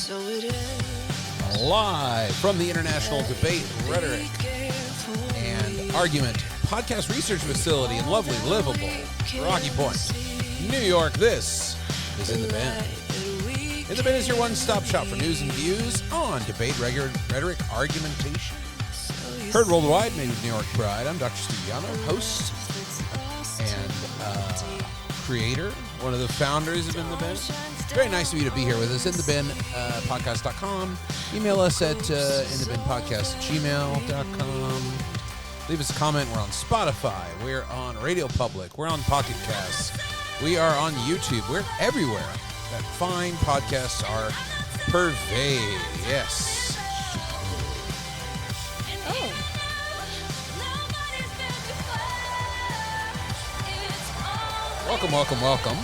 So it is. Live from the International Debate, Rhetoric, and Argument Podcast Research Facility in lovely, livable Rocky Point, New York. This is In the Bin. In the Bin is your one-stop shop for news and views on debate, rhetoric, argumentation. Heard worldwide, made with New York pride. I'm Dr. Steve Yano, host and creator, one of the founders of In the Bin. Very nice of you to be here with us. In the Bin, podcast.com. Email us at inthebinpodcast@gmail.com. Leave us a comment. We're on Spotify. We're on Radio Public. We're on Pocket Casts. We are on YouTube. We're everywhere that fine podcasts are pervade. Yes. Oh. Welcome, welcome, welcome.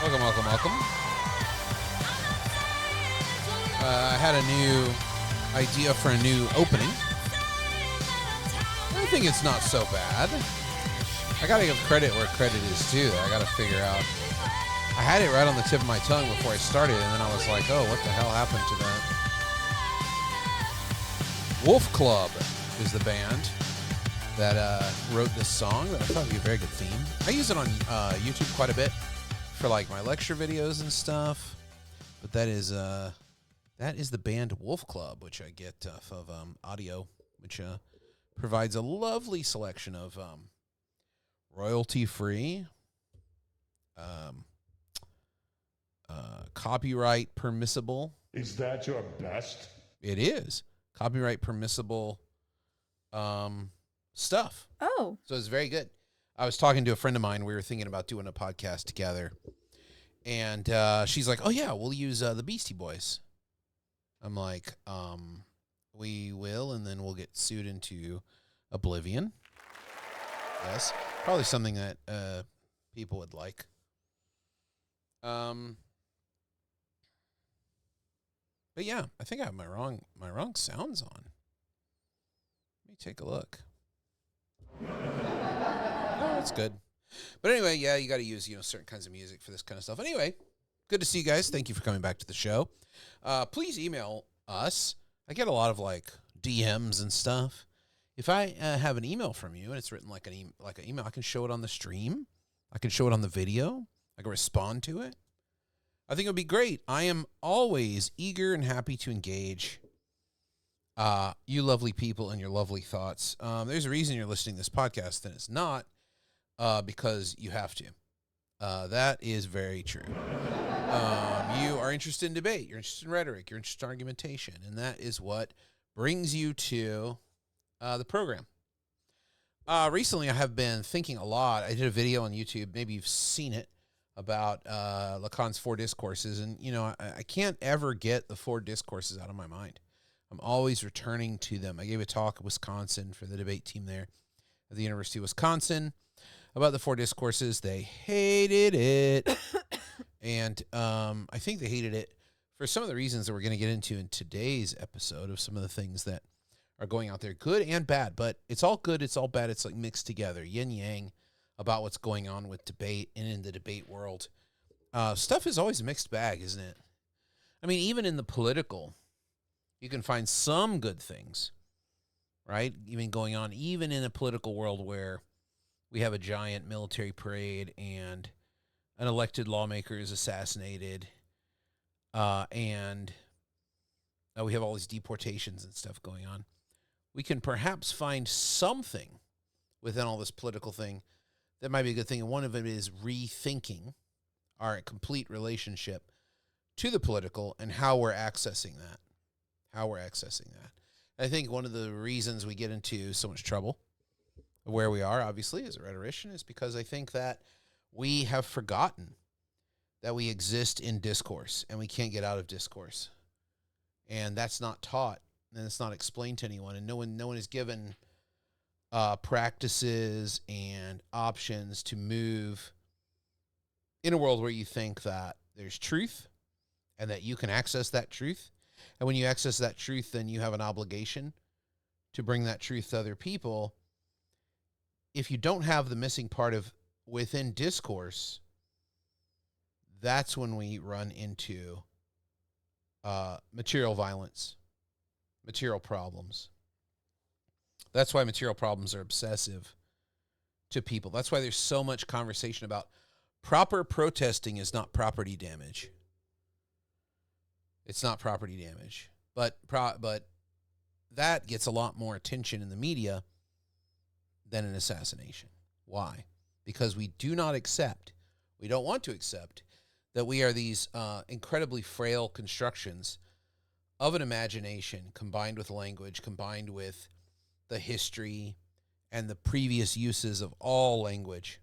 Welcome, welcome, welcome. I had a new idea for a new opening. I think it's not so bad. I gotta give credit where credit is due. I gotta figure out. I had it right on the tip of my tongue before I started, and then I was like, oh, what the hell happened to that? Wolf Club is the band that wrote this song that I thought would be a very good theme. I use it on YouTube quite a bit for like my lecture videos and stuff. But that is the band Wolf Club, which I get off of audio, which provides a lovely selection of royalty-free, copyright permissible. Is that your best? It is copyright permissible stuff. Oh. So it's very good. I was talking to a friend of mine. We were thinking about doing a podcast together. And she's like, oh, yeah, we'll use the Beastie Boys. I'm like, we will, and then we'll get sued into oblivion. Yes. Probably something that people would like. But yeah, I think I have my wrong sounds on. Let me take a look. Oh, that's good. But anyway, yeah, you got to use, certain kinds of music for this kind of stuff. Anyway, good to see you guys. Thank you for coming back to the show. Please email us. I get a lot of like DMs and stuff. If I have an email from you and it's written like an email, I can show it on the stream. I can show it on the video. I can respond to it. I think it would be great. I am always eager and happy to engage you lovely people and your lovely thoughts. There's a reason you're listening to this podcast, and it's not because you have to. That is very true. You are interested in debate. You're interested in rhetoric. You're interested in argumentation. And that is what brings you to the program. Recently, I have been thinking a lot. I did a video on YouTube. Maybe you've seen it about Lacan's 4 discourses. And, I can't ever get the 4 discourses out of my mind. I'm always returning to them. I gave a talk at Wisconsin for the debate team there at the University of Wisconsin about the 4 discourses. They hated it. And I think they hated it for some of the reasons that we're going to get into in today's episode of some of the things that are going out there, good and bad. But it's all good, it's all bad. It's like mixed together, yin yang, about what's going on with debate and in the debate world. Stuff is always a mixed bag, isn't it? I mean, even in the political, you can find some good things, right? Even going on, even in a political world where we have a giant military parade and an elected lawmaker is assassinated, and we have all these deportations and stuff going on. We can perhaps find something within all this political thing that might be a good thing. And one of it is rethinking our complete relationship to the political and how we're accessing that. I think one of the reasons we get into so much trouble where we are, obviously, as a rhetorician, is because I think that we have forgotten that we exist in discourse and we can't get out of discourse. And that's not taught and it's not explained to anyone. And no one is given practices and options to move in a world where you think that there's truth and that you can access that truth. And when you access that truth, then you have an obligation to bring that truth to other people. If you don't have the missing part of within discourse, that's when we run into material violence, material problems. That's why material problems are obsessive to people. That's why there's so much conversation about proper protesting is not property damage. It's not property damage. But that gets a lot more attention in the media than an assassination. Why? Because we don't want to accept that we are these incredibly frail constructions of an imagination combined with language, combined with the history and the previous uses of all language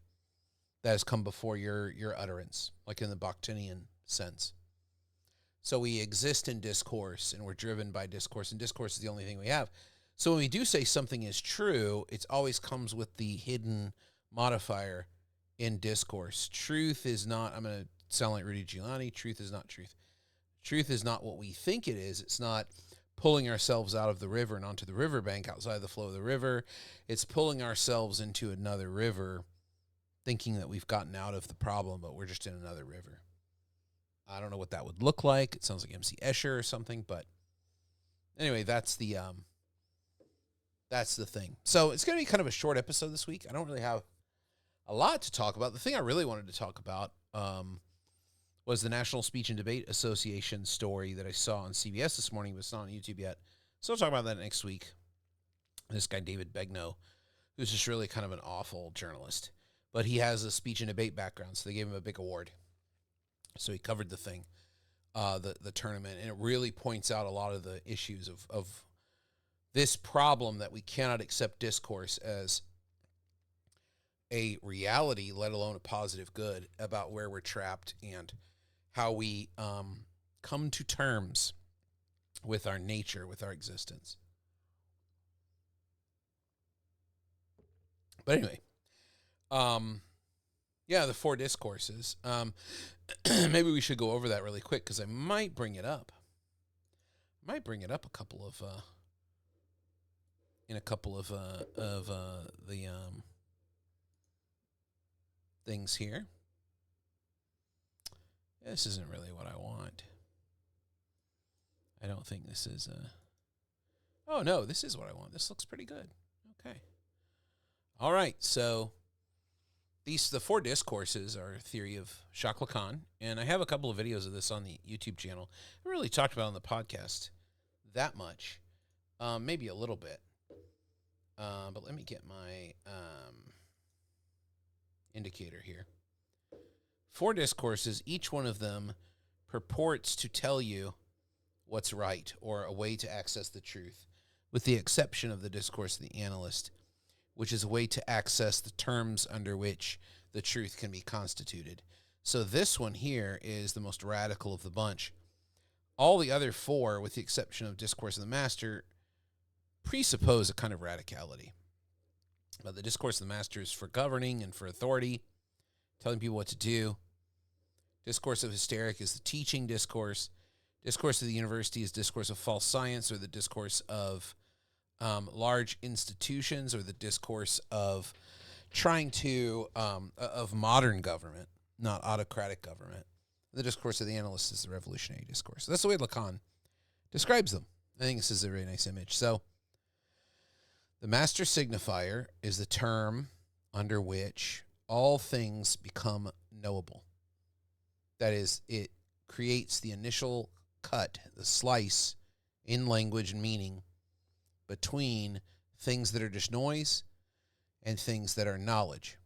that has come before your utterance, like in the Bakhtinian sense. So we exist in discourse, and we're driven by discourse, and discourse is the only thing we have. So when we do say something is true, it always comes with the hidden modifier in discourse. Truth is not, I'm going to sound like Rudy Giuliani, truth is not truth. Truth is not what we think it is. It's not pulling ourselves out of the river and onto the riverbank outside the flow of the river. It's pulling ourselves into another river, thinking that we've gotten out of the problem, but we're just in another river. I don't know what that would look like. It sounds like MC Escher or something, but anyway, that's the thing. So it's going to be kind of a short episode this week. I don't really have a lot to talk about. The thing I really wanted to talk about was the National Speech and Debate Association story that I saw on CBS this morning, but it's not on YouTube yet. So I'll talk about that next week. This guy, David Begnaud, who's just really kind of an awful journalist, but he has a speech and debate background, so they gave him a big award. So he covered the thing, the tournament, and it really points out a lot of the issues of this problem that we cannot accept discourse as a reality, let alone a positive good, about where we're trapped and how we come to terms with our nature, with our existence. But anyway, yeah, the 4 discourses. Maybe we should go over that really quick because I might bring it up. A couple of in a couple of the things here. This isn't really what I want. I don't think this is oh no, this is what I want. This looks pretty good. Okay. All right, so the 4 discourses are a theory of Jacques Lacan, and I have a couple of videos of this on the YouTube channel. I really talked about it on the podcast that much, maybe a little bit. But let me get my indicator here. 4 discourses, each one of them purports to tell you what's right or a way to access the truth, with the exception of the discourse of the analyst, which is a way to access the terms under which the truth can be constituted. So this one here is the most radical of the bunch. All the other 4, with the exception of Discourse of the Master, presuppose a kind of radicality. But the Discourse of the Master is for governing and for authority, telling people what to do. Discourse of Hysteric is the teaching discourse. Discourse of the University is discourse of false science, or the discourse of large institutions, or the discourse of trying to, of modern government, not autocratic government. The discourse of the analyst is the revolutionary discourse. That's the way Lacan describes them. I think this is a very nice image. So the master signifier is the term under which all things become knowable. That is, it creates the initial cut, the slice in language and meaning between things that are just noise and things that are knowledge.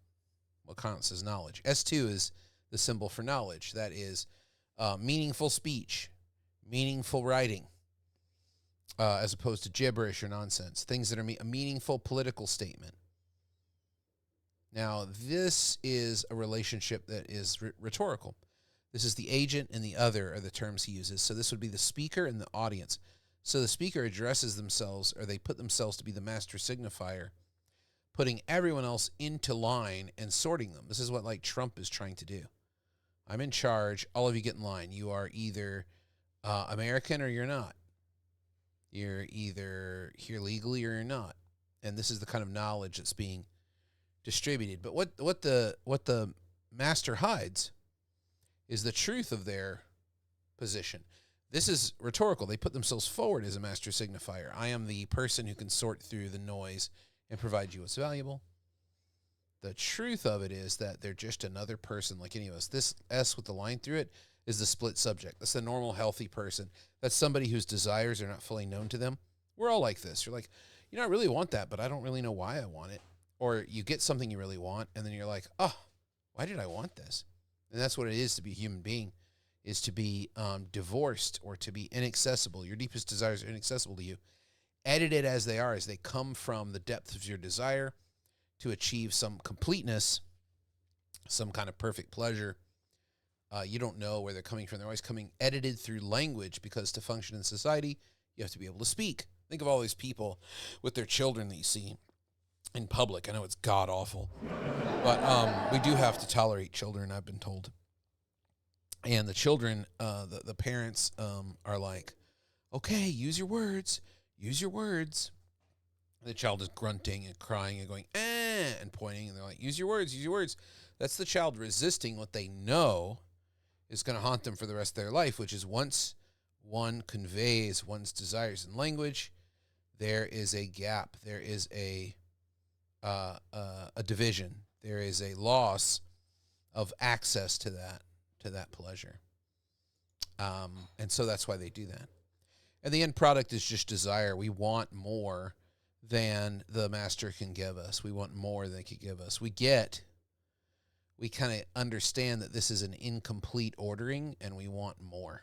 What counts as knowledge? S2 is the symbol for knowledge. That is meaningful speech, meaningful writing, as opposed to gibberish or nonsense. Things that are a meaningful political statement. Now, this is a relationship that is rhetorical. This is the agent and the other are the terms he uses. So this would be the speaker and the audience. So the speaker addresses themselves, or they put themselves to be the master signifier, putting everyone else into line and sorting them. This is what like Trump is trying to do. I'm in charge. All of you get in line. You are either American or you're not. You're either here legally or you're not. And this is the kind of knowledge that's being distributed. But what the master hides is the truth of their position. This is rhetorical. They put themselves forward as a master signifier. I am the person who can sort through the noise and provide you what's valuable. The truth of it is that they're just another person like any of us. This S with the line through it is the split subject. That's the normal, healthy person. That's somebody whose desires are not fully known to them. We're all like this. You're like, I really want that, but I don't really know why I want it. Or you get something you really want, and then you're like, oh, why did I want this? And that's what it is to be a human being, is to be divorced or to be inaccessible. Your deepest desires are inaccessible to you. Edited as they are, as they come from the depth of your desire to achieve some completeness, some kind of perfect pleasure. You don't know where they're coming from. They're always coming edited through language, because to function in society, you have to be able to speak. Think of all these people with their children that you see in public. I know it's god-awful, but we do have to tolerate children, I've been told. And the children, the parents are like, okay, use your words, use your words. The child is grunting and crying and going, and pointing, and they're like, use your words, use your words. That's the child resisting what they know is going to haunt them for the rest of their life, which is once one conveys one's desires in language, there is a gap, there is a division, there is a loss of access to that pleasure. And so that's why they do that. And the end product is just desire. We want more than the master can give us. We want more than they could give us. We kind of understand that this is an incomplete ordering, and we want more.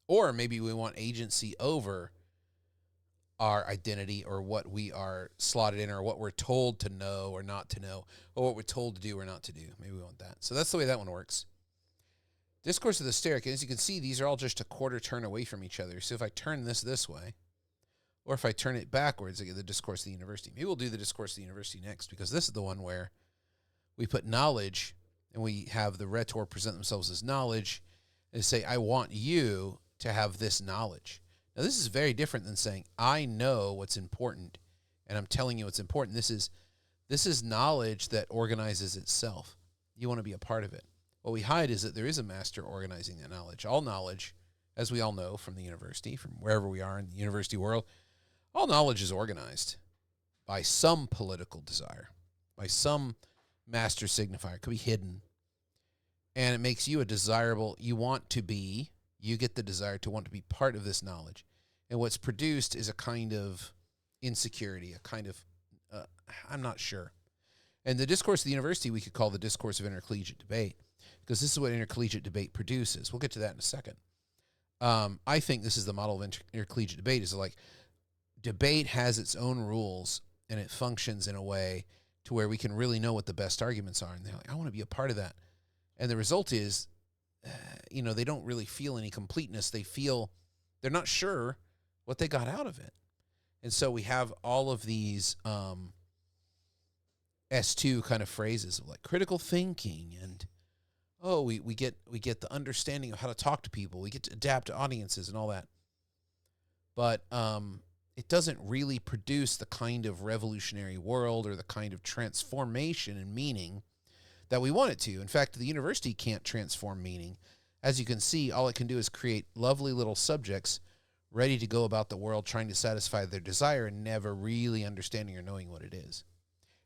Or maybe we want agency over our identity, or what we are slotted in, or what we're told to know or not to know, or what we're told to do or not to do. Maybe we want that. So that's the way that one works. Discourse of the hysteric, and as you can see, these are all just a quarter turn away from each other. So if I turn this way, or if I turn it backwards, I get the discourse of the university. Maybe we'll do the discourse of the university next, because this is the one where we put knowledge, and we have the rhetor present themselves as knowledge, and say, I want you to have this knowledge. Now, this is very different than saying, I know what's important, and I'm telling you what's important. This is knowledge that organizes itself. You want to be a part of it. What we hide is that there is a master organizing that knowledge. All knowledge, as we all know from the university, from wherever we are in the university world, all knowledge is organized by some political desire, by some master signifier. It could be hidden. And it makes you a desirable, you get the desire to want to be part of this knowledge. And what's produced is a kind of insecurity, a kind of, I'm not sure. And the discourse of the university we could call the discourse of intercollegiate debate, because this is what intercollegiate debate produces. We'll get to that in a second. I think this is the model of intercollegiate debate, is like, debate has its own rules, and it functions in a way to where we can really know what the best arguments are. And they're like, I want to be a part of that. And the result is, they don't really feel any completeness. They're not sure what they got out of it. And so we have all of these S2 kind of phrases of like critical thinking, and we get the understanding of how to talk to people. We get to adapt to audiences and all that. But it doesn't really produce the kind of revolutionary world or the kind of transformation in meaning that we want it to. In fact, the university can't transform meaning. As you can see, all it can do is create lovely little subjects ready to go about the world trying to satisfy their desire and never really understanding or knowing what it is.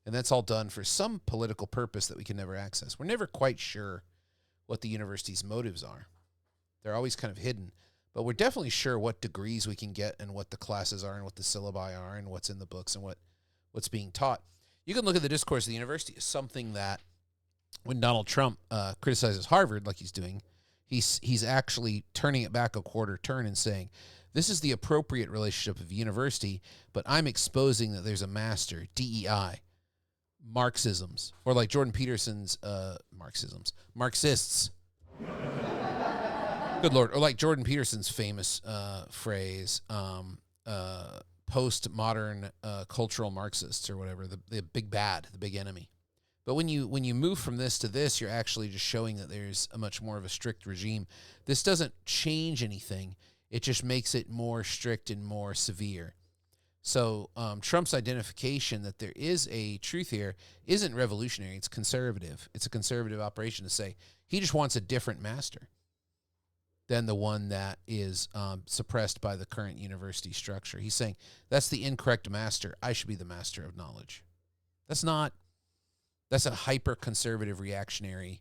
And that's all done for some political purpose that we can never access. We're never quite sure what the university's motives are. They're always kind of hidden. But we're definitely sure what degrees we can get, and what the classes are, and what the syllabi are, and what's in the books, and what's being taught. You can look at the discourse of the university as something that, when Donald Trump criticizes Harvard like he's doing, he's actually turning it back a quarter turn and saying, this is the appropriate relationship of university, but I'm exposing that there's a master, DEI, Marxisms, or like Jordan Peterson's Marxists. Good Lord. Or like Jordan Peterson's famous phrase, postmodern cultural Marxists, or whatever, the big bad, the big enemy. But when you move from this to this, you're actually just showing that there's a much more of a strict regime. This doesn't change anything. It just makes it more strict and more severe. So Trump's identification that there is a truth here isn't revolutionary. It's conservative. It's a conservative operation to say he just wants a different master. than the one that is suppressed by the current university structure. He's saying that's the incorrect master. I should be the master of knowledge. That's a hyper-conservative, reactionary,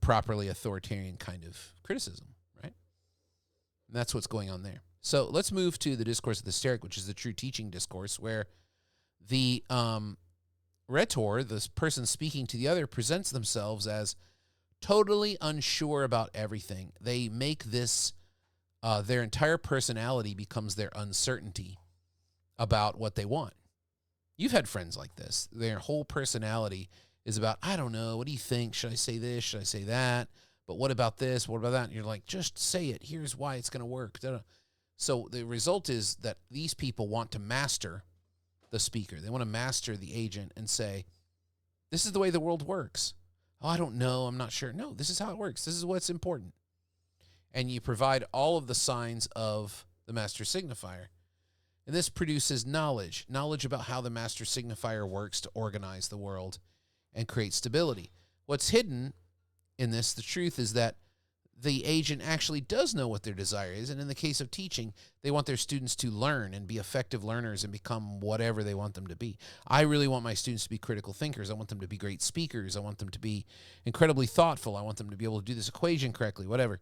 properly authoritarian kind of criticism, right? And that's what's going on there. So let's move to the discourse of the hysteric, which is the true teaching discourse, where the rhetor, this person speaking to the other, presents themselves as totally unsure about everything. They make this, their entire personality becomes their uncertainty about what they want. You've had friends like this. Their whole personality is about, I don't know, what do you think? Should I say this? Should I say that? But what about this? What about that? And you're like, just say it. Here's why it's going to work. So the result is that these people want to master the speaker. They want to master the agent and say, this is the way the world works. Oh, I don't know. I'm not sure. No, this is how it works. This is what's important. And you provide all of the signs of the master signifier. And this produces knowledge about how the master signifier works to organize the world and create stability. What's hidden in this, the truth, is that the agent actually does know what their desire is. And in the case of teaching, they want their students to learn and be effective learners and become whatever they want them to be. I really want my students to be critical thinkers. I want them to be great speakers. I want them to be incredibly thoughtful. I want them to be able to do this equation correctly, whatever.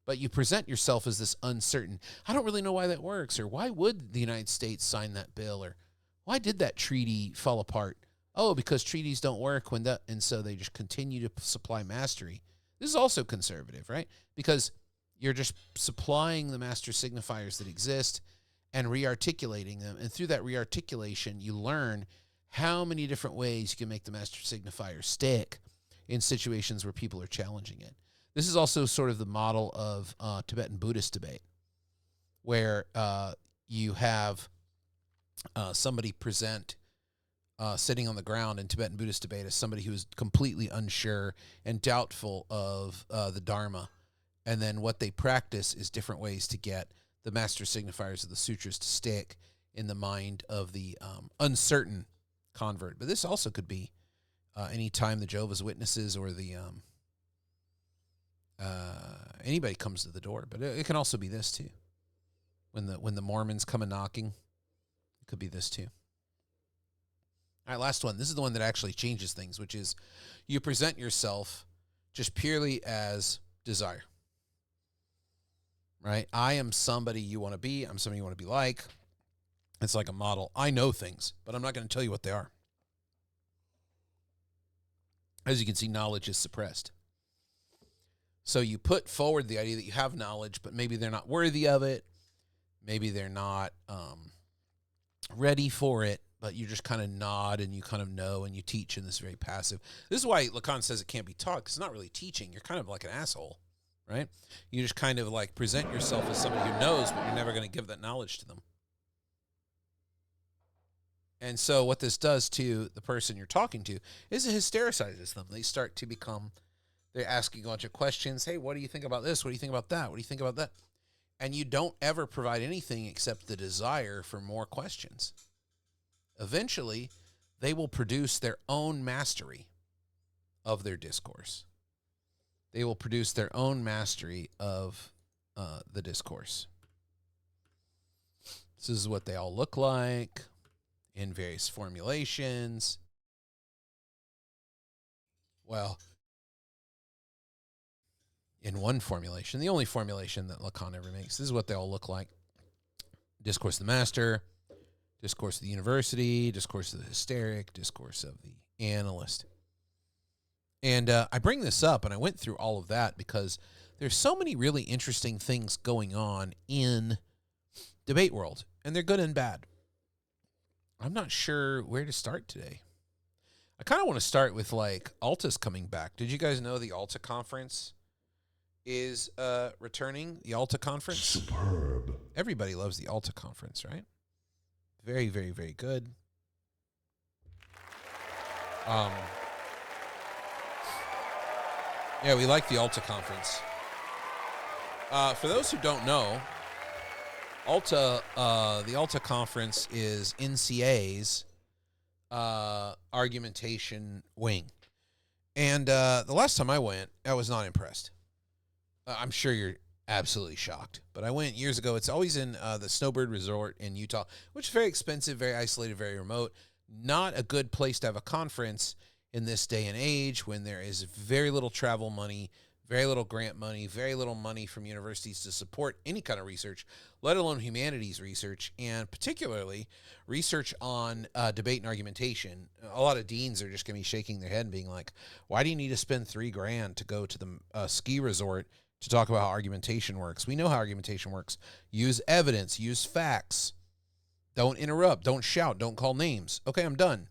But you present yourself as this uncertain. I don't really know why that works, or why would the United States sign that bill, or why did that treaty fall apart? Oh, because treaties don't work and so they just continue to supply mastery. This is also conservative, right? Because you're just supplying the master signifiers that exist and re-articulating them. And through that re-articulation, you learn how many different ways you can make the master signifier stick in situations where people are challenging it. This is also sort of the model of Tibetan Buddhist debate, where you have somebody present sitting on the ground in Tibetan Buddhist debate as somebody who is completely unsure and doubtful of the Dharma. And then what they practice is different ways to get the master signifiers of the sutras to stick in the mind of the uncertain convert. But this also could be any time the Jehovah's Witnesses or the anybody comes to the door. But it can also be this too. When the Mormons come a knocking, it could be this too. All right, last one. This is the one that actually changes things, which is you present yourself just purely as desire. Right? I am somebody you want to be. I'm somebody you want to be like. It's like a model. I know things, but I'm not going to tell you what they are. As you can see, knowledge is suppressed. So you put forward the idea that you have knowledge, but maybe they're not worthy of it. Maybe they're not ready for it, but you just kind of nod and you kind of know and you teach in this very passive. This is why Lacan says it can't be taught, because it's not really teaching. You're kind of like an asshole, right? You just kind of like present yourself as somebody who knows, but you're never going to give that knowledge to them. And so what this does to the person you're talking to is it hystericizes them. They start to become, they're asking a bunch of questions. Hey, what do you think about this? What do you think about that? What do you think about that? And you don't ever provide anything except the desire for more questions. Eventually, they will produce their own mastery of their discourse. They will produce their own mastery of the discourse. This is what they all look like in various formulations. Well, in one formulation, the only formulation that Lacan ever makes, this is what they all look like. Discourse of the master, discourse of the university, discourse of the hysteric, discourse of the analyst. And I bring this up, and I went through all of that because there's so many really interesting things going on in debate world, and they're good and bad. I'm not sure where to start today. I kind of want to start with, like, Alta's coming back. Did you guys know the Alta conference is returning? The Alta conference? Superb. Everybody loves the Alta conference, right? Very, very, very good. Yeah, we like the Alta conference. For those who don't know, the Alta conference is NCA's argumentation wing. And the last time I went, I was not impressed. I'm sure you're absolutely shocked, but I went years ago. It's always in the Snowbird Resort in Utah, which is very expensive, very isolated, very remote. Not a good place to have a conference in this day and age when there is very little travel money, very little grant money, very little money from universities to support any kind of research, let alone humanities research, and particularly research on debate and argumentation. A lot of deans are just going to be shaking their head and being like, why do you need to spend $3,000 to go to the ski resort to talk about how argumentation works? We know how argumentation works. Use evidence, use facts. Don't interrupt, don't shout, don't call names. Okay, I'm done.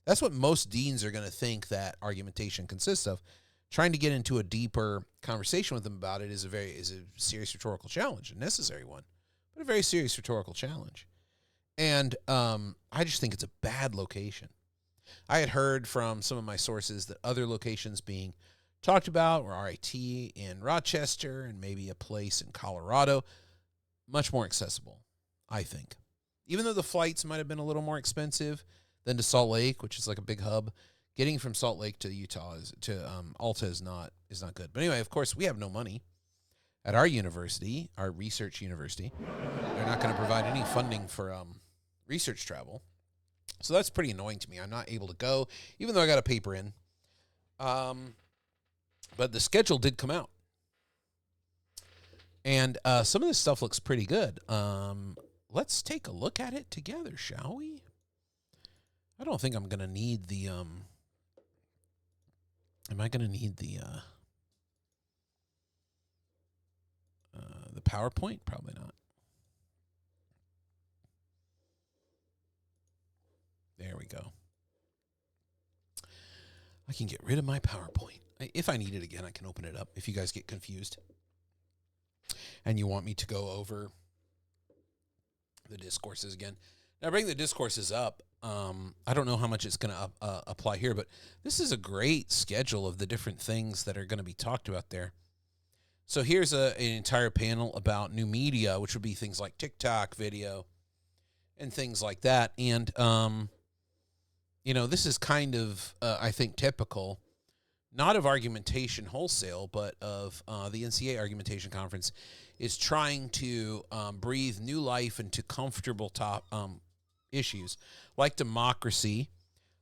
That's what most deans are going to think that argumentation consists of. Trying to get into a deeper conversation with them about it is a serious rhetorical challenge, a necessary one, but a very serious rhetorical challenge. And I just think it's a bad location. I had heard from some of my sources that other locations being talked about were RIT in Rochester and maybe a place in Colorado, much more accessible, I think. Even though the flights might have been a little more expensive than to Salt Lake, which is like a big hub, getting from Salt Lake to Utah Alta is not good. But anyway, of course, we have no money at our university, our research university. They're not going to provide any funding for research travel, so that's pretty annoying to me. I'm not able to go, even though I got a paper in. But the schedule did come out, and some of this stuff looks pretty good. Let's take a look at it together, shall we? I don't think I'm going to need the, am I going to need the PowerPoint? Probably not. There we go. I can get rid of my PowerPoint. If I need it again, I can open it up if you guys get confused and you want me to go over the discourses again. Now, bring the discourses up. I don't know how much it's going to apply here, but this is a great schedule of the different things that are going to be talked about there. So here's an entire panel about new media, which would be things like TikTok video and things like that. And, this is kind of, I think, typical, not of argumentation wholesale, but of the NCAA Argumentation Conference is trying to breathe new life into comfortable issues like democracy,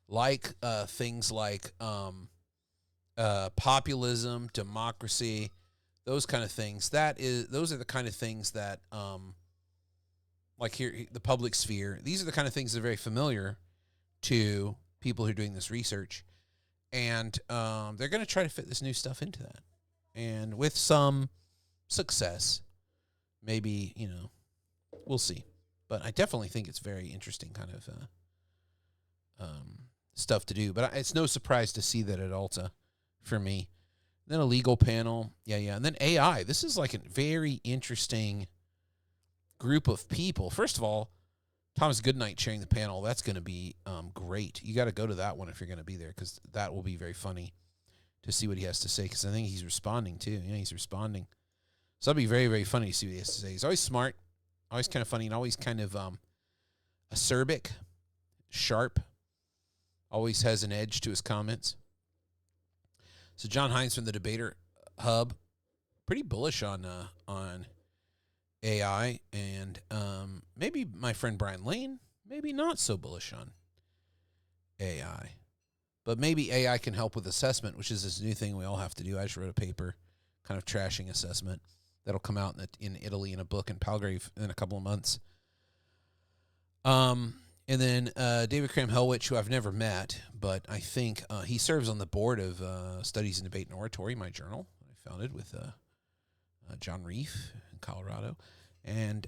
like things like populism, democracy, those kind of things. Those are the kind of things that, like here, the public sphere. These are the kind of things that are very familiar to people who are doing this research, and they're going to try to fit this new stuff into that, and with some success, maybe we'll see. But I definitely think it's very interesting kind of stuff to do. But it's no surprise to see that at Alta for me. Then a legal panel. Yeah. And then AI. This is like a very interesting group of people. First of all, Thomas Goodnight chairing the panel. That's going to be great. You got to go to that one if you're going to be there, because that will be very funny to see what he has to say, because I think he's responding too. Yeah, he's responding. So that'll be very, very funny to see what he has to say. He's always smart, always kind of funny, and always kind of acerbic, sharp, always has an edge to his comments. So John Hines from the Debater Hub, pretty bullish on AI, and maybe my friend Brian Lane, maybe not so bullish on AI. But maybe AI can help with assessment, which is this new thing we all have to do. I just wrote a paper kind of trashing assessment that'll come out in Italy in a book in Palgrave in a couple of months. And then David Cram-Helwich, who I've never met, but I think he serves on the board of Studies in Debate and Oratory, my journal I founded with John Reef in Colorado, and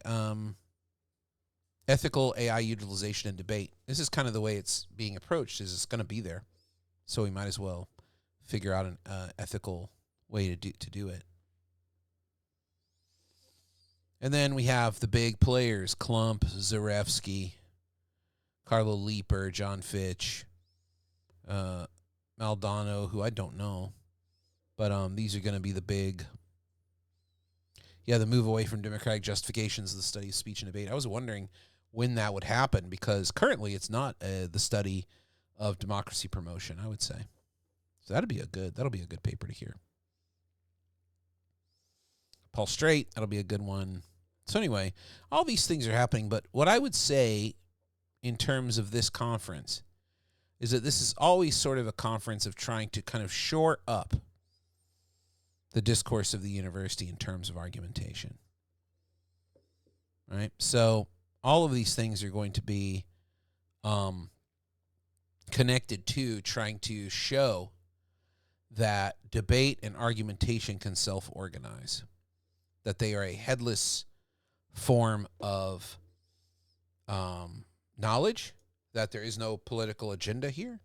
ethical AI utilization and debate. This is kind of the way it's being approached, is it's going to be there. So we might as well figure out an ethical way to do it. And then we have the big players, Klump, Zarefsky, Carlo Leeper, John Fitch, Maldonado, who I don't know. But these are going to be the big, the move away from democratic justifications of the study of speech and debate. I was wondering when that would happen, because currently it's not the study of democracy promotion, I would say. So that'll be a good paper to hear. Paul Strait, that'll be a good one. So anyway, all these things are happening, but what I would say in terms of this conference is that this is always sort of a conference of trying to kind of shore up the discourse of the university in terms of argumentation. Right? So all of these things are going to be connected to trying to show that debate and argumentation can self-organize, that they are a headless form of knowledge, that there is no political agenda here,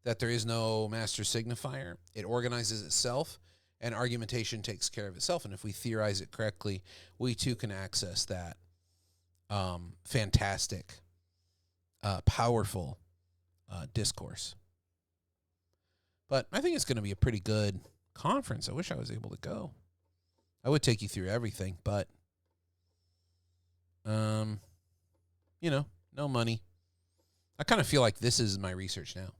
that there is no master signifier. It organizes itself, and argumentation takes care of itself. And if we theorize it correctly, we too can access that fantastic, powerful discourse. But I think it's going to be a pretty good conference. I wish I was able to go. I would take you through everything, but, no money. I kind of feel like this is my research now.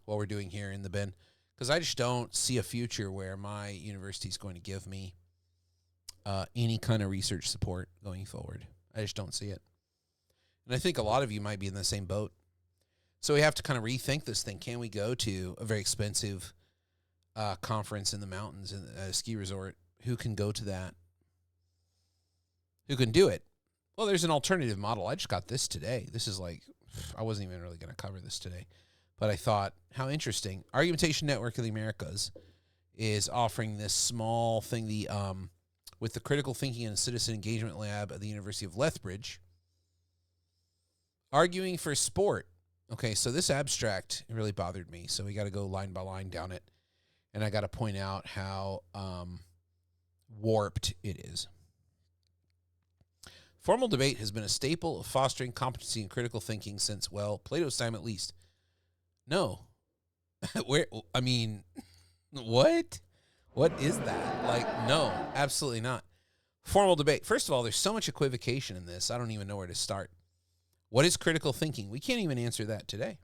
What we're doing here in the Bend. Because I just don't see a future where my university is going to give me any kind of research support going forward. I just don't see it. And I think a lot of you might be in the same boat. So we have to kind of rethink this thing. Can we go to a very expensive conference in the mountains at a ski resort? Who can go to that? Who can do it? Well, there's an alternative model. I just got this today. This is like, I wasn't even really going to cover this today. But I thought, how interesting. Argumentation Network of the Americas is offering this small thing with the Critical Thinking and Citizen Engagement Lab at the University of Lethbridge. Arguing for sport. Okay, so this abstract really bothered me. So we got to go line by line down it. And I got to point out how warped it is. Formal debate has been a staple of fostering competency in critical thinking since, well, Plato's time at least. No. What? What is that? Like, no, absolutely not. Formal debate. First of all, there's so much equivocation in this, I don't even know where to start. What is critical thinking? We can't even answer that today.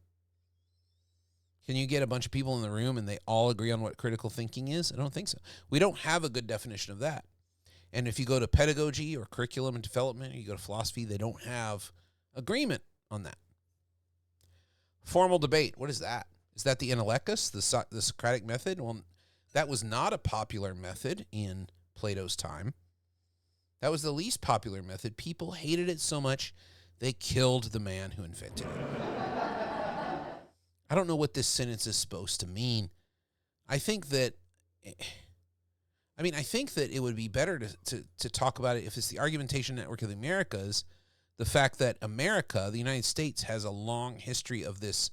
Can you get a bunch of people in the room and they all agree on what critical thinking is? I don't think so. We don't have a good definition of that. And if you go to pedagogy or curriculum and development, or you go to philosophy, they don't have agreement on that. Formal debate, what is that? Is that the Analectus, the Socratic method? Well, that was not a popular method in Plato's time. That was the least popular method. People hated it so much, they killed the man who invented it. I don't know what this sentence is supposed to mean. I think that it would be better to talk about it if it's the Argumentation Network of the Americas, the fact that America, the United States, has a long history of this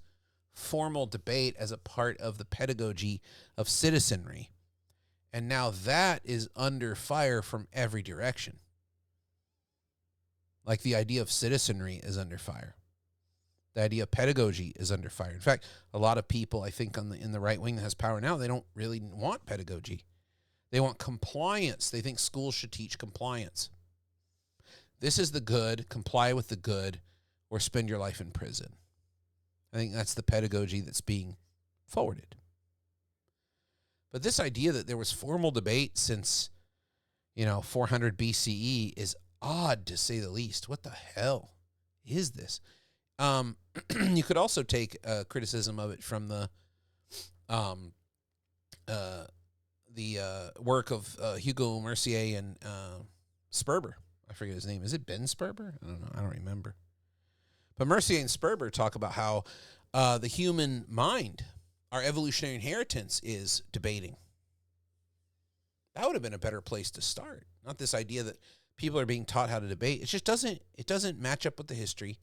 formal debate as a part of the pedagogy of citizenry. And now that is under fire from every direction. Like the idea of citizenry is under fire. The idea of pedagogy is under fire. In fact, a lot of people, I think, in the right wing that has power now, they don't really want pedagogy. They want compliance. They think schools should teach compliance. This is the good, comply with the good, or spend your life in prison. I think that's the pedagogy that's being forwarded. But this idea that there was formal debate since, 400 BCE is odd to say the least. What the hell is this? You could also take criticism of it from the work of Hugo Mercier and Sperber. I forget his name. Is it Ben Sperber? I don't know. I don't remember. But Mercier and Sperber talk about how the human mind, our evolutionary inheritance, is debating. That would have been a better place to start. Not this idea that people are being taught how to debate. It just doesn't match up with the history.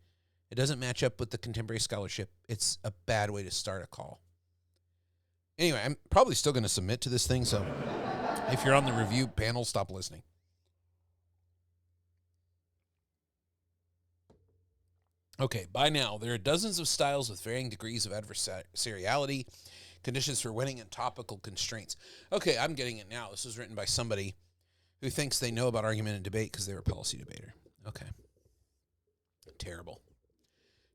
It doesn't match up with the contemporary scholarship. It's a bad way to start a call. Anyway, I'm probably still going to submit to this thing, so if you're on the review panel, stop listening. Okay, by now, there are dozens of styles with varying degrees of adversariality, conditions for winning, and topical constraints. Okay, I'm getting it now. This was written by somebody who thinks they know about argument and debate because they were a policy debater. Okay. Terrible.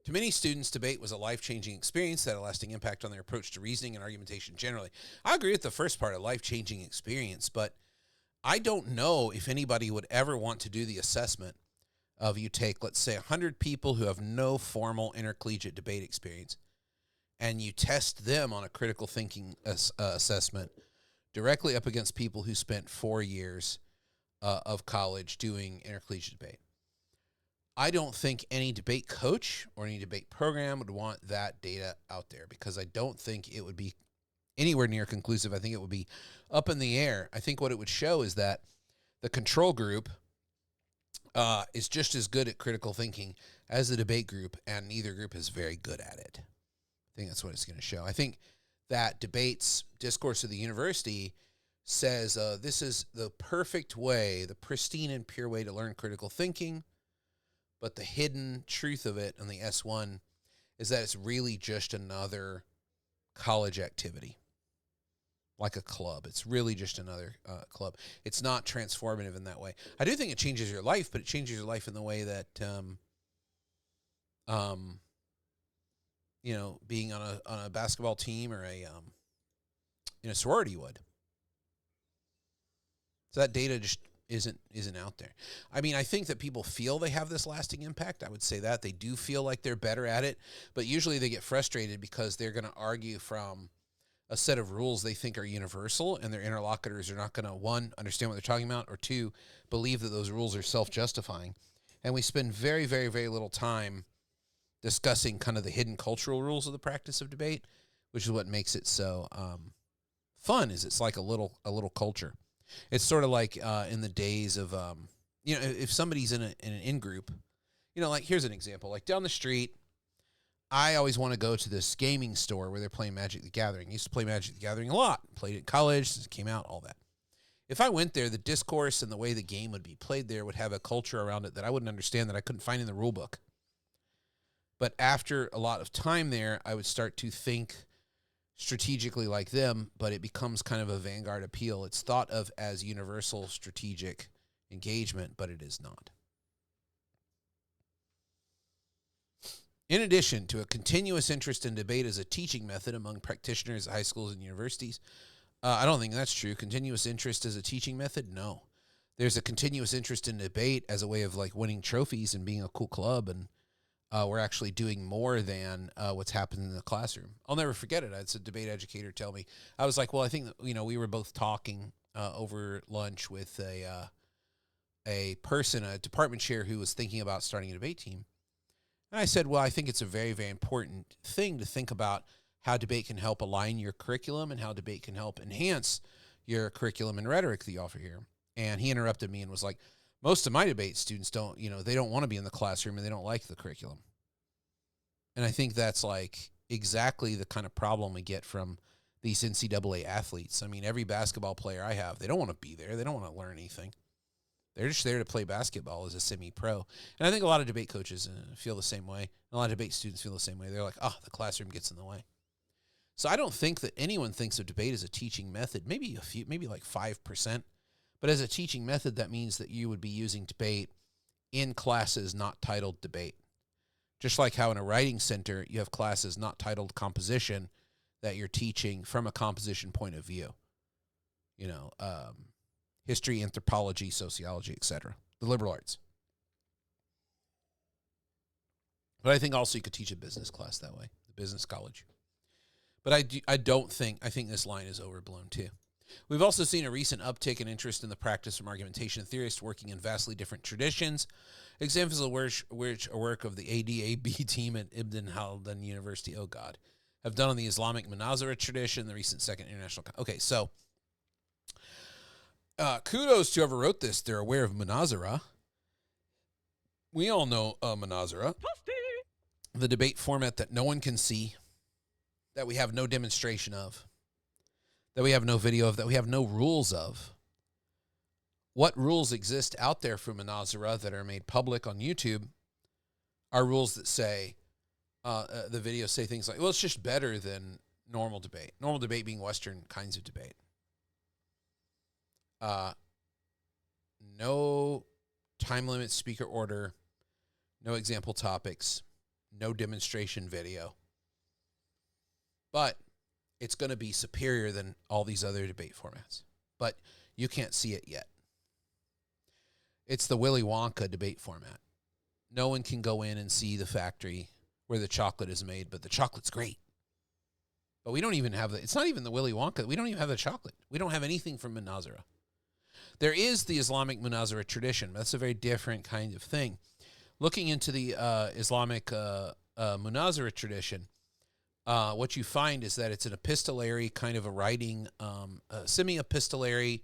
To many students, debate was a life-changing experience that had a lasting impact on their approach to reasoning and argumentation generally. I agree with the first part, a life-changing experience, but I don't know if anybody would ever want to do the assessment of you take, let's say, 100 people who have no formal intercollegiate debate experience, and you test them on a critical thinking assessment directly up against people who spent 4 years of college doing intercollegiate debate. I don't think any debate coach or any debate program would want that data out there, because I don't think it would be anywhere near conclusive. I think it would be up in the air. I think what it would show is that the control group is just as good at critical thinking as the debate group, and neither group is very good at it. I think that's what it's going to show. I think that debates discourse of the university says this is the perfect way, the pristine and pure way to learn critical thinking, but the hidden truth of it on the S1 is that it's really just another college activity, like a club. It's really just another club. It's not transformative in that way. I do think it changes your life, but it changes your life in the way that, being on a basketball team or a sorority would. So that data just isn't out there. I mean, I think that people feel they have this lasting impact. I would say that they do feel like they're better at it, but usually they get frustrated because they're going to argue from a set of rules they think are universal, and their interlocutors are not going to, one, understand what they're talking about, or two, believe that those rules are self-justifying. And we spend very, very, very little time discussing kind of the hidden cultural rules of the practice of debate, which is what makes it so fun. Is it's like a little culture. It's sort of like in the days of, if somebody's in an in-group, like here's an example. Like down the street, I always want to go to this gaming store where they're playing Magic the Gathering. I used to play Magic the Gathering a lot. Played it in college, came out, all that. If I went there, the discourse and the way the game would be played there would have a culture around it that I wouldn't understand, that I couldn't find in the rule book. But after a lot of time there, I would start to think strategically like them, but it becomes kind of a vanguard appeal. It's thought of as universal strategic engagement, but it is not. In addition to a continuous interest in debate as a teaching method among practitioners at high schools and universities, I don't think that's true. Continuous interest as a teaching method? No. There's a continuous interest in debate as a way of like winning trophies and being a cool club, and we're actually doing more than what's happening in the classroom. I'll never forget it. I had a debate educator tell me. I was like, well, I think that, we were both talking over lunch with a department chair who was thinking about starting a debate team. And I said, well, I think it's a very, very important thing to think about how debate can help align your curriculum and how debate can help enhance your curriculum and rhetoric that you offer here. And he interrupted me and was like, most of my debate students don't, they don't want to be in the classroom and they don't like the curriculum. And I think that's like exactly the kind of problem we get from these NCAA athletes. I mean, every basketball player I have, they don't want to be there. They don't want to learn anything. They're just there to play basketball as a semi-pro. And I think a lot of debate coaches feel the same way. A lot of debate students feel the same way. They're like, the classroom gets in the way. So I don't think that anyone thinks of debate as a teaching method. Maybe like 5%. But as a teaching method, that means that you would be using debate in classes not titled debate. Just like how in a writing center, you have classes not titled composition that you're teaching from a composition point of view. History, anthropology, sociology, etc. The liberal arts. But I think also you could teach a business class that way, the business college. But I think this line is overblown too. We've also seen a recent uptick in interest in the practice from argumentation theorists working in vastly different traditions. Examples of which a work of the ADAB team at Ibn Haldun University, have done on the Islamic Munazara tradition, the recent Second International. Okay, so kudos to whoever wrote this. They're aware of Munazara. We all know Munazara, the debate format that no one can see, that we have no demonstration of, that we have no video of, that we have no rules of. What rules exist out there for Munazara that are made public on YouTube are rules that say, the videos say things like, well, it's just better than normal debate. Normal debate being Western kinds of debate. No time limit, speaker order, no example topics, no demonstration video. But it's going to be superior than all these other debate formats. But you can't see it yet. It's the Willy Wonka debate format. No one can go in and see the factory where the chocolate is made, but the chocolate's great. But we don't even have it's not even the Willy Wonka. We don't even have the chocolate. We don't have anything from Munazara. There is the Islamic Munazara tradition. That's a very different kind of thing. Looking into the Islamic Munazara tradition, what you find is that it's an epistolary kind of a writing, semi-epistolary,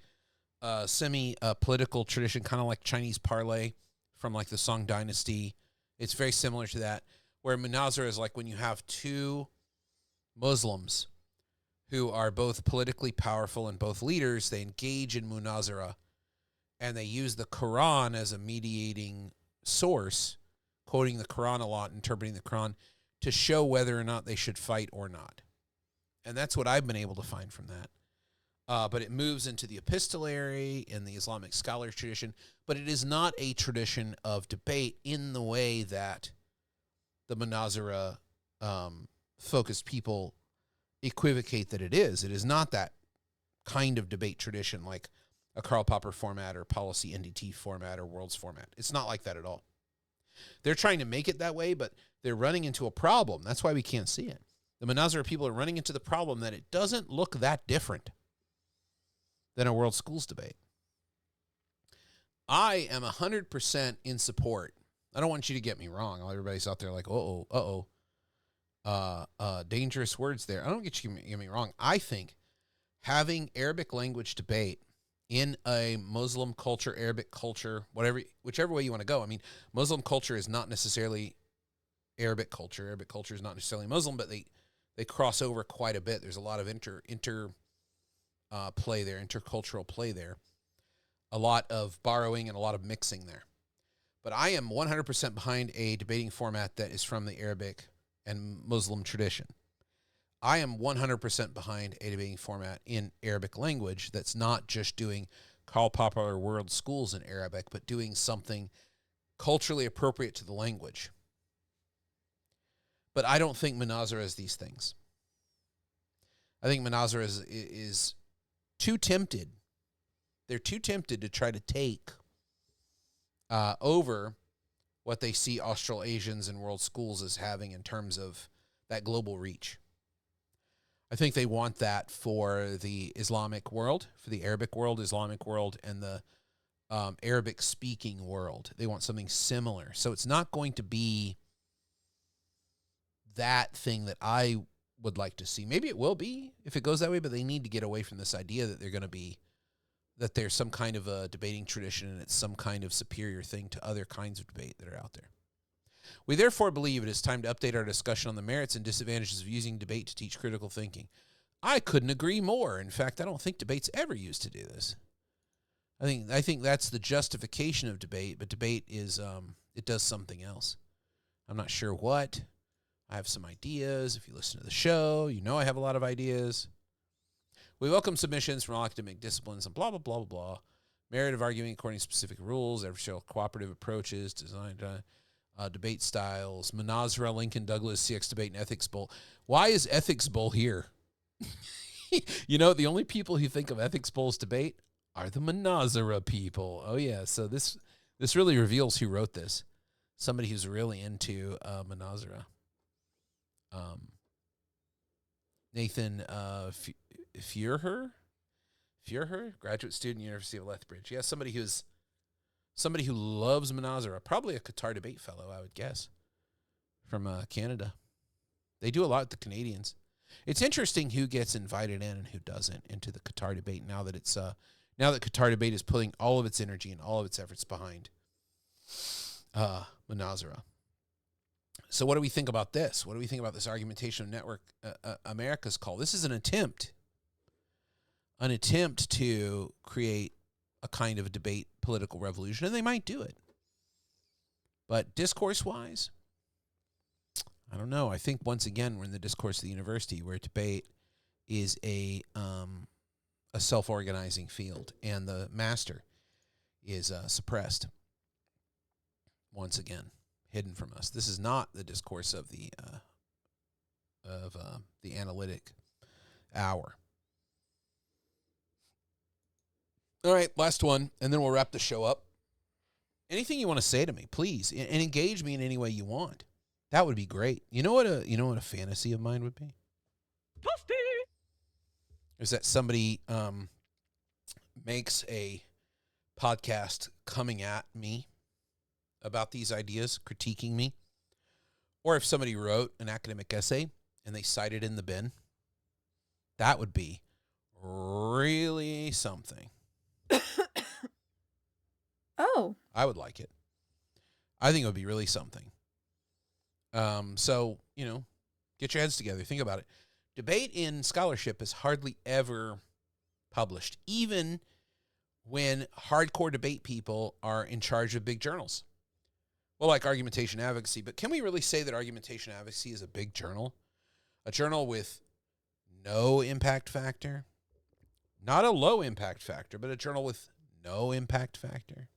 semi-political tradition, kind of like Chinese parley from like the Song Dynasty. It's very similar to that, where Munazara is like when you have two Muslims who are both politically powerful and both leaders, they engage in Munazara, and they use the Quran as a mediating source, quoting the Quran a lot, interpreting the Quran, to show whether or not they should fight or not. And that's what I've been able to find from that. But it moves into the epistolary and the Islamic scholar tradition, but it is not a tradition of debate in the way that the Munazara focused people equivocate that it is. It is not that kind of debate tradition like a Karl Popper format or policy NDT format or worlds format. It's not like that at all. They're trying to make it that way, but they're running into a problem. That's why we can't see it. The Munazara people are running into the problem that it doesn't look that different than a world schools debate. I am 100% in support. I don't want you to get me wrong. Everybody's out there like, dangerous words there. I don't get me wrong. I think having Arabic language debate in a Muslim culture, Arabic culture, whichever way you want to go. I mean, Muslim culture is not necessarily Arabic culture. Arabic culture is not necessarily Muslim, but they cross over quite a bit. There's a lot of play there, intercultural play there, a lot of borrowing and a lot of mixing there. But I am 100% behind a debating format that is from the Arabic and Muslim tradition. I am 100% behind a debating format in Arabic language that's not just doing Karl Popper world schools in Arabic, but doing something culturally appropriate to the language. But I don't think Munazara is these things. I think Munazara is too tempted. They're too tempted to try to take over what they see Australasians and world schools as having in terms of that global reach. I think they want that for the Islamic world, for the Arabic world, Islamic world, and the Arabic-speaking world. They want something similar. So it's not going to be that thing that I would like to see. Maybe it will be if it goes that way, but they need to get away from this idea that they're going to be, that there's some kind of a debating tradition and it's some kind of superior thing to other kinds of debate that are out there. We therefore believe it is time to update our discussion on the merits and disadvantages of using debate to teach critical thinking. I couldn't agree more. In fact, I don't think debate's ever used to do this. I think that's the justification of debate, but debate is it does something else. I'm not sure what. I have some ideas. If you listen to the show, you know I have a lot of ideas. We welcome submissions from all academic disciplines and blah, blah, blah, blah, blah. Merit of arguing according to specific rules, adversarial cooperative approaches, designed debate styles, Munazara, Lincoln Douglas, CX Debate, and Ethics Bowl. Why is Ethics Bowl here? You know, the only people who think of Ethics Bowl's debate are the Munazara people. Oh, yeah. So this really reveals who wrote this. Somebody who's really into Munazara. Nathan Feuerher, graduate student, University of Lethbridge. Yeah, somebody who loves Munazara, probably a Qatar debate fellow, I would guess, from Canada. They do a lot with the Canadians. It's interesting who gets invited in and who doesn't into the Qatar debate now that Qatar debate is putting all of its energy and all of its efforts behind Munazara. So what do we think about this? What do we think about this Argumentation Network America's call? This is an attempt to create a kind of a debate political revolution, and they might do it. But discourse-wise, I don't know. I think, once again, we're in the discourse of the university where debate is a self-organizing field, and the master is suppressed, once again, hidden from us. This is not the discourse of the analytic hour. All right, last one, and then we'll wrap the show up. anything you want to say to me, please, and engage me in any way you want. That would be great. You know what a fantasy of mine would be? Toasty. Is that somebody makes a podcast coming at me about these ideas, critiquing me, or if somebody wrote an academic essay and they cite it in the bin. That would be really something. Oh. I would like it. I think it would be really something. So, get your heads together. Think about it. Debate in scholarship is hardly ever published, even when hardcore debate people are in charge of big journals. Well, like Argumentation Advocacy. But can we really say that Argumentation Advocacy is a big journal? A journal with no impact factor? Not a low impact factor, but a journal with no impact factor.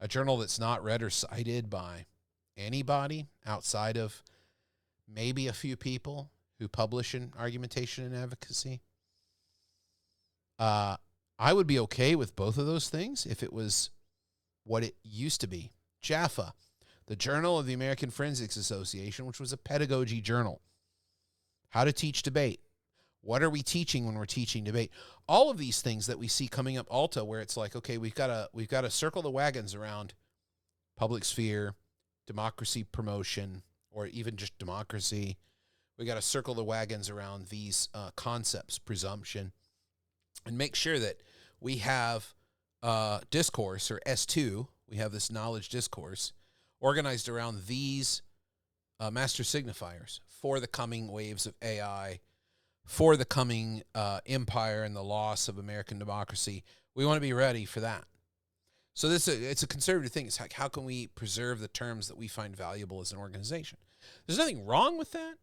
A journal that's not read or cited by anybody outside of maybe a few people who publish in Argumentation and Advocacy. I would be okay with both of those things if it was what it used to be. JAFA, the Journal of the American Forensics Association, which was a pedagogy journal. How to teach debate. What are we teaching when we're teaching debate? All of these things that we see coming up Alta, where it's like, okay, we've got to circle the wagons around public sphere, democracy promotion, or even just democracy. We got to circle the wagons around these concepts, presumption, and make sure that we have discourse, or S2. We have this knowledge discourse organized around these master signifiers for the coming waves of AI, for the coming empire and the loss of American democracy. We want to be ready for that. So it's a conservative thing. It's like, how can we preserve the terms that we find valuable as an organization? There's nothing wrong with that.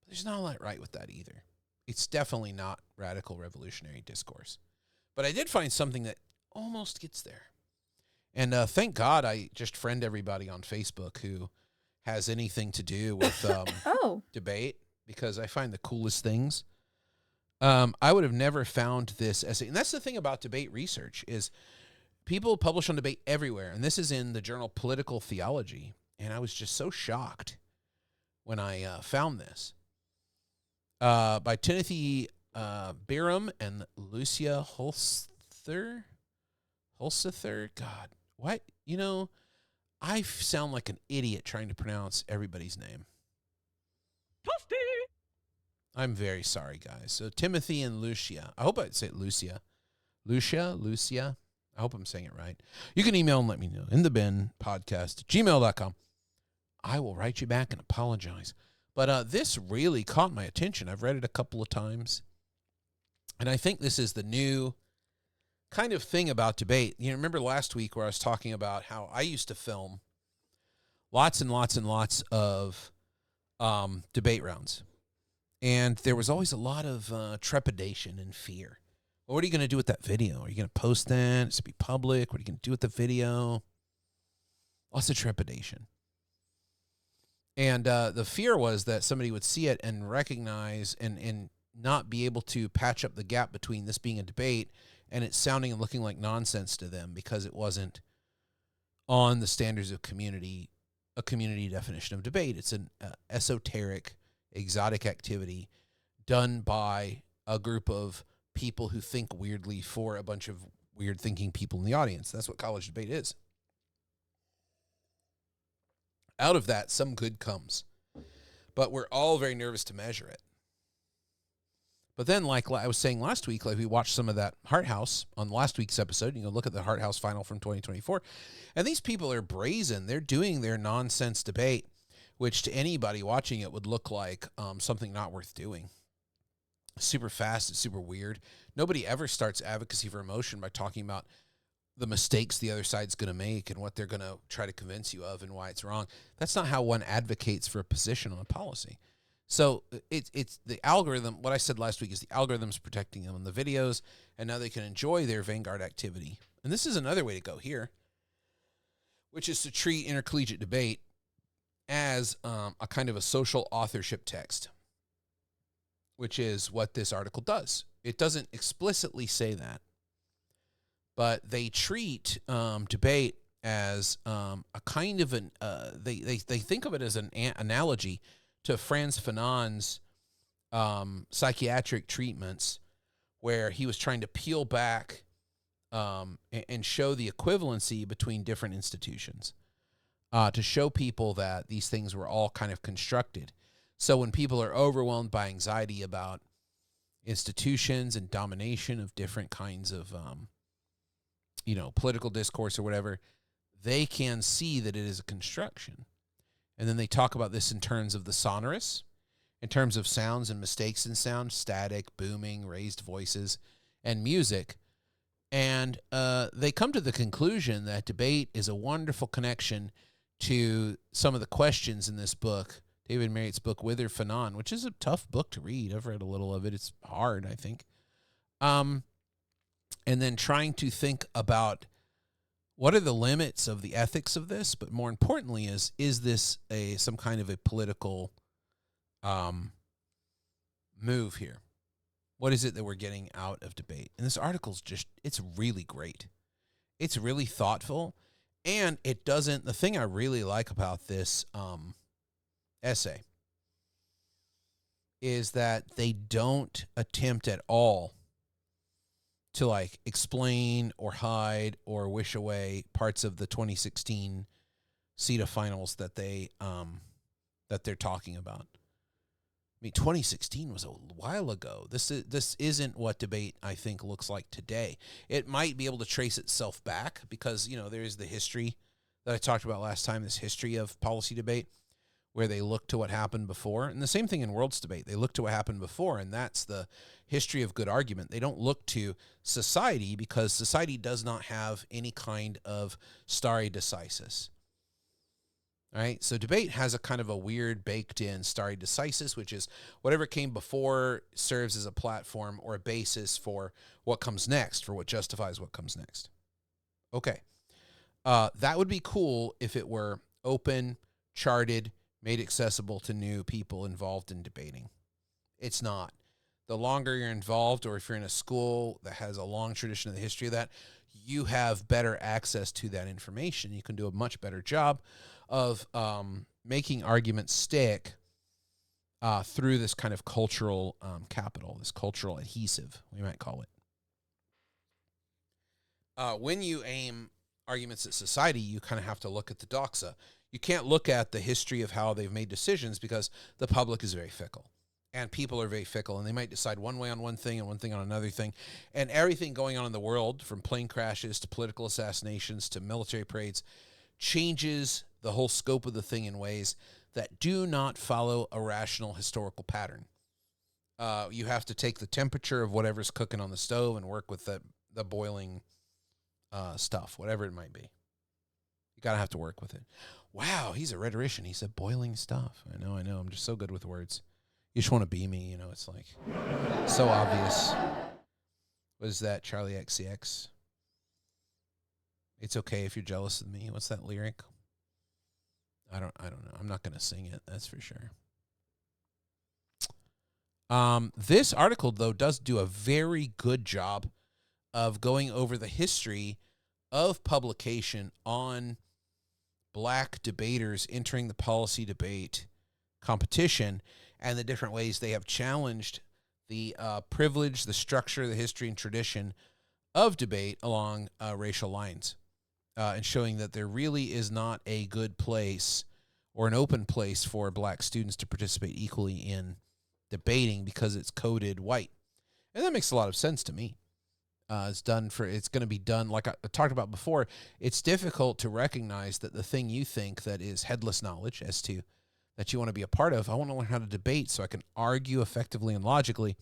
But there's not a lot right with that either. It's definitely not radical revolutionary discourse. But I did find something that almost gets there. And thank God I just friend everybody on Facebook who has anything to do with debate, because I find the coolest things. I would have never found this essay. And that's the thing about debate research is people publish on debate everywhere. And this is in the journal Political Theology. And I was just so shocked when I found this. By Timothy Byram and Lucia Holsither. God, what? I sound like an idiot trying to pronounce everybody's name. Toasty. I'm very sorry, guys. So Timothy and Lucia. I hope I say it Lucia. Lucia. I hope I'm saying it right. You can email and let me know. In the bin podcast, gmail.com. I will write you back and apologize. But this really caught my attention. I've read it a couple of times. And I think this is the new kind of thing about debate. Remember last week where I was talking about how I used to film lots and lots and lots of debate rounds. And there was always a lot of trepidation and fear. Well, what are you going to do with that video? Are you going to post that? It's to be public? What are you going to do with the video? Lots of trepidation. And the fear was that somebody would see it and recognize and not be able to patch up the gap between this being a debate and it sounding and looking like nonsense to them because it wasn't on the standards of a community definition of debate. It's an esoteric, exotic activity done by a group of people who think weirdly for a bunch of weird thinking people in the audience. That's what college debate is. Out of that, some good comes. But we're all very nervous to measure it. But then, like I was saying last week, like we watched some of that Hart House on last week's episode. You know, look at the Hart House final from 2024. And these people are brazen. They're doing their nonsense debate, which to anybody watching it would look like something not worth doing. Super fast. It's super weird. Nobody ever starts advocacy for emotion by talking about the mistakes the other side's going to make and what they're going to try to convince you of and why it's wrong. That's not how one advocates for a position on a policy. So it's the algorithm. What I said last week is the algorithm's protecting them in the videos, and now they can enjoy their vanguard activity. And this is another way to go here, which is to treat intercollegiate debate as a kind of a social authorship text, which is what this article does. It doesn't explicitly say that, but they treat debate as a kind of an they think of it as an analogy to Frantz Fanon's psychiatric treatments, where he was trying to peel back and show the equivalency between different institutions, to show people that these things were all kind of constructed. So when people are overwhelmed by anxiety about institutions and domination of different kinds of, political discourse or whatever, they can see that it is a construction. And then they talk about this in terms of the sonorous, in terms of sounds and mistakes in sound, static, booming, raised voices, and music. And they come to the conclusion that debate is a wonderful connection to some of the questions in this book, David Marriott's book, Whither Fanon, which is a tough book to read. I've read a little of it. It's hard, I think. And then trying to think about what are the limits of the ethics of this, but more importantly, is this some kind of a political move here? What is it that we're getting out of debate? And this article's it's really great. It's really thoughtful, and it doesn't, the thing I really like about this essay is that they don't attempt at all to like explain or hide or wish away parts of the 2016 CEDA finals that they're talking about. I mean, 2016 was a while ago. This isn't what debate, I think, looks like today. It might be able to trace itself back because, there is the history that I talked about last time, this history of policy debate, where they look to what happened before. And the same thing in worlds debate. They look to what happened before, and that's the history of good argument. They don't look to society because society does not have any kind of stare decisis. All right, so debate has a kind of a weird baked-in stare decisis, which is whatever came before serves as a platform or a basis for what comes next, for what justifies what comes next. Okay, that would be cool if it were open, charted, made accessible to new people involved in debating. It's not. The longer you're involved, or if you're in a school that has a long tradition of the history of that, you have better access to that information. You can do a much better job of making arguments stick through this kind of cultural capital, this cultural adhesive, we might call it. When you aim arguments at society, you kind of have to look at the doxa. You can't look at the history of how they've made decisions because the public is very fickle. And people are very fickle, and they might decide one way on one thing and one thing on another thing. And everything going on in the world, from plane crashes to political assassinations to military parades, changes the whole scope of the thing in ways that do not follow a rational historical pattern. You have to take the temperature of whatever's cooking on the stove and work with the boiling stuff, whatever it might be. You got to have to work with it. Wow, he's a rhetorician. He said boiling stuff. I know. I'm just so good with words. You just want to be me, it's like so obvious. What is that, Charlie XCX? It's okay if you're jealous of me. What's that lyric? I don't know. I'm not going to sing it, that's for sure. This article, though, does do a very good job of going over the history of publication on black debaters entering the policy debate competition and the different ways they have challenged the privilege, the structure, the history, and tradition of debate along racial lines, and showing that there really is not a good place or an open place for black students to participate equally in debating because it's coded white. And that makes a lot of sense to me. It's going to be done, like I talked about before, it's difficult to recognize that the thing you think that is headless knowledge as to that you want to be a part of, I want to learn how to debate so I can argue effectively and logically,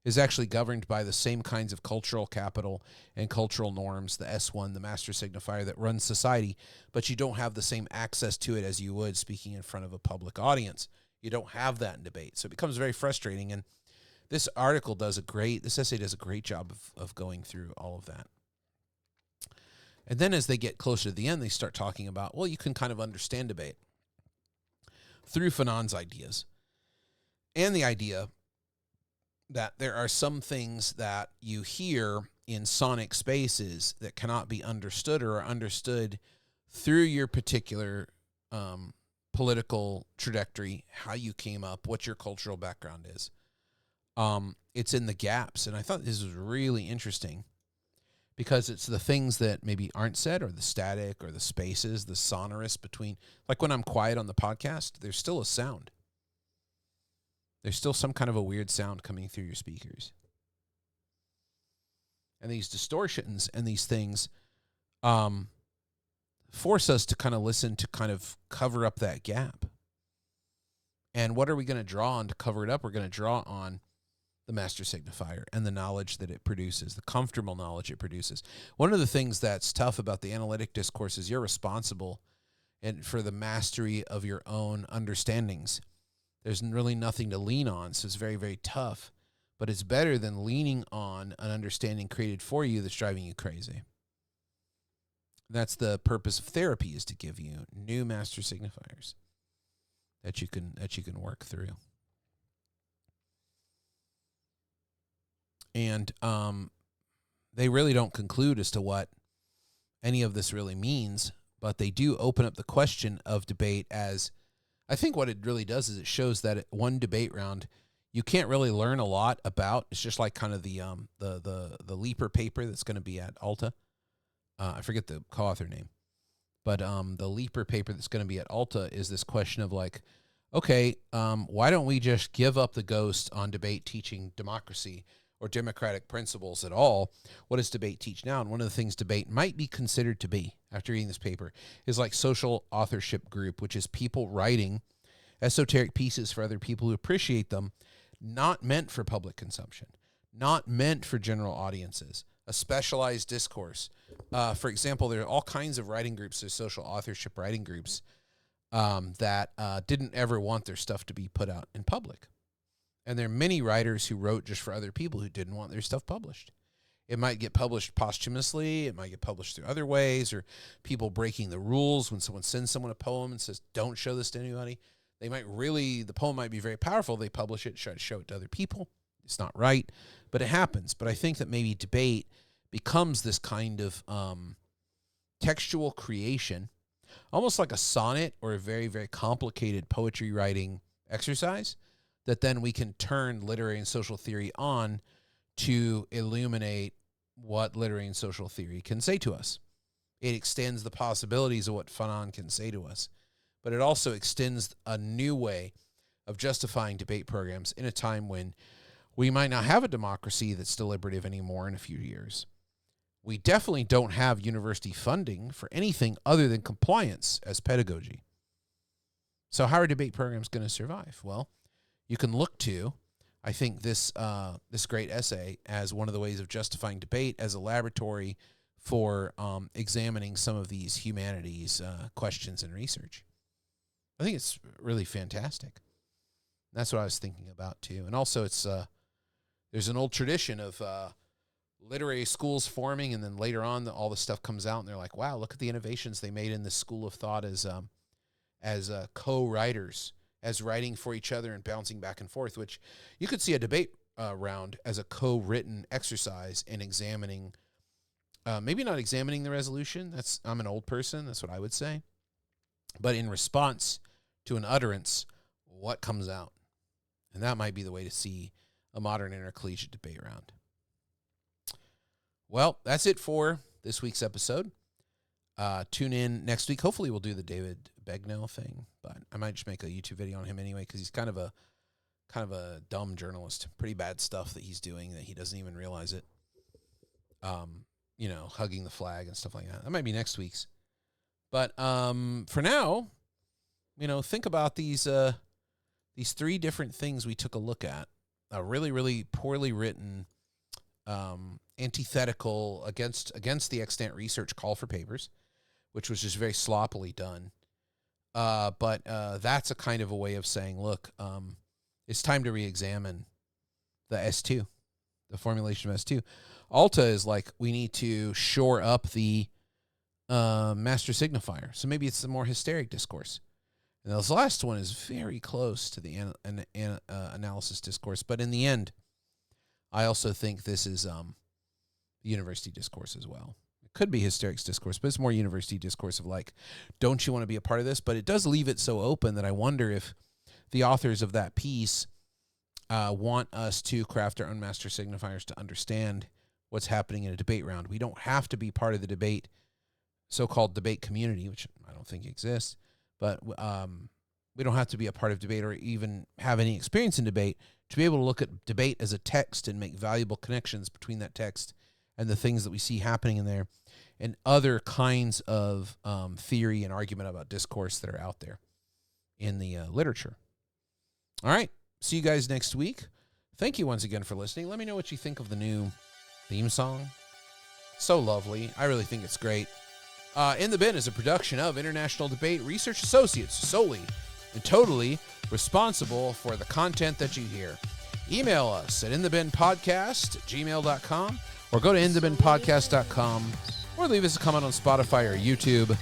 is actually governed by the same kinds of cultural capital and cultural norms, the S1, the master signifier that runs society, but you don't have the same access to it as you would speaking in front of a public audience. You don't have that in debate. So it becomes very frustrating. And this essay does a great job of going through all of that. And then as they get closer to the end, they start talking about, well, you can kind of understand debate through Fanon's ideas and the idea that there are some things that you hear in sonic spaces that cannot be understood or are understood through your particular political trajectory, how you came up, what your cultural background is. It's in the gaps. And I thought this was really interesting because it's the things that maybe aren't said, or the static, or the spaces, the sonorous between. Like when I'm quiet on the podcast, there's still a sound. There's still some kind of a weird sound coming through your speakers. And these distortions and these things force us to kind of listen to kind of cover up that gap. And what are we going to draw on to cover it up? We're going to draw on the master signifier and the knowledge that it produces, the comfortable knowledge it produces. One of the things that's tough about the analytic discourse is you're responsible for the mastery of your own understandings. There's really nothing to lean on, so it's very, very tough. But it's better than leaning on an understanding created for you that's driving you crazy. That's the purpose of therapy, is to give you new master signifiers that you can work through. And they really don't conclude as to what any of this really means, but they do open up the question of debate. As I think what it really does is it shows that at one debate round, you can't really learn a lot about. It's just like kind of the Leaper paper that's going to be at Alta. I forget the co-author name, but the Leaper paper that's going to be at Alta is this question of like, okay, why don't we just give up the ghost on debate teaching democracy or democratic principles at all? What does debate teach now? And one of the things debate might be considered to be, after reading this paper, is like social authorship group, which is people writing esoteric pieces for other people who appreciate them, not meant for public consumption, not meant for general audiences, a specialized discourse. For example, there are all kinds of writing groups, there's social authorship writing groups that didn't ever want their stuff to be put out in public. And there are many writers who wrote just for other people who didn't want their stuff published. It might get published posthumously. It might get published through other ways, or people breaking the rules when someone sends someone a poem and says, don't show this to anybody. The poem might be very powerful. They publish it, try to show it to other people. It's not right, but it happens. But I think that maybe debate becomes this kind of textual creation, almost like a sonnet or a very, very complicated poetry writing exercise, that then we can turn literary and social theory on to illuminate what literary and social theory can say to us. It extends the possibilities of what Fanon can say to us, but it also extends a new way of justifying debate programs in a time when we might not have a democracy that's deliberative anymore in a few years. We definitely don't have university funding for anything other than compliance as pedagogy. So how are debate programs going to survive? Well, you can look to, I think, this great essay as one of the ways of justifying debate as a laboratory for examining some of these humanities questions and research. I think it's really fantastic. That's what I was thinking about too. And also, it's there's an old tradition of literary schools forming, and then later on, all the stuff comes out, and they're like, "Wow, look at the innovations they made in this school of thought as co-writers." As writing for each other and bouncing back and forth, which you could see a debate round as a co-written exercise in examining, maybe not examining the resolution. I'm an old person. That's what I would say. But in response to an utterance, what comes out? And that might be the way to see a modern intercollegiate debate round. Well, that's it for this week's episode. Tune in next week. Hopefully we'll do the David Begnaud thing, but I might just make a YouTube video on him anyway, because he's kind of a dumb journalist. Pretty bad stuff that he's doing that he doesn't even realize it. Hugging the flag and stuff like that. That might be next week's. But for now, think about these three different things we took a look at. A really, really poorly written antithetical against the extant research call for papers, which was just very sloppily done. But that's a kind of a way of saying, look, it's time to re-examine the S2, the formulation of S2. Alta is like, we need to shore up the master signifier. So maybe it's the more hysteric discourse. And this last one is very close to the analysis discourse. But in the end, I also think this is university discourse as well. It could be hysterics discourse, but it's more university discourse of like, don't you want to be a part of this? But it does leave it so open that I wonder if the authors of that piece want us to craft our own master signifiers to understand what's happening in a debate round. We don't have to be part of the debate, so-called debate community, which I don't think exists, but we don't have to be a part of debate or even have any experience in debate to be able to look at debate as a text and make valuable connections between that text and the things that we see happening in there and other kinds of theory and argument about discourse that are out there in the literature. All right. See you guys next week. Thank you once again for listening. Let me know what you think of the new theme song. So lovely. I really think it's great. In the Bin is a production of International Debate Research Associates, solely and totally responsible for the content that you hear. Email us at inthebinpodcast@gmail.com or go to inthebinpodcast.com or leave us a comment on Spotify or YouTube.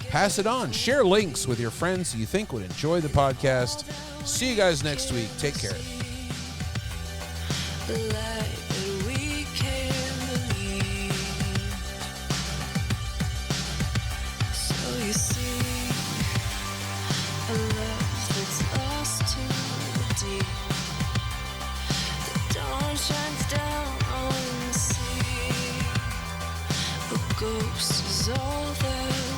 Pass it on. Share links with your friends who you think would enjoy the podcast. See you guys next week. Take care. Ghost is all that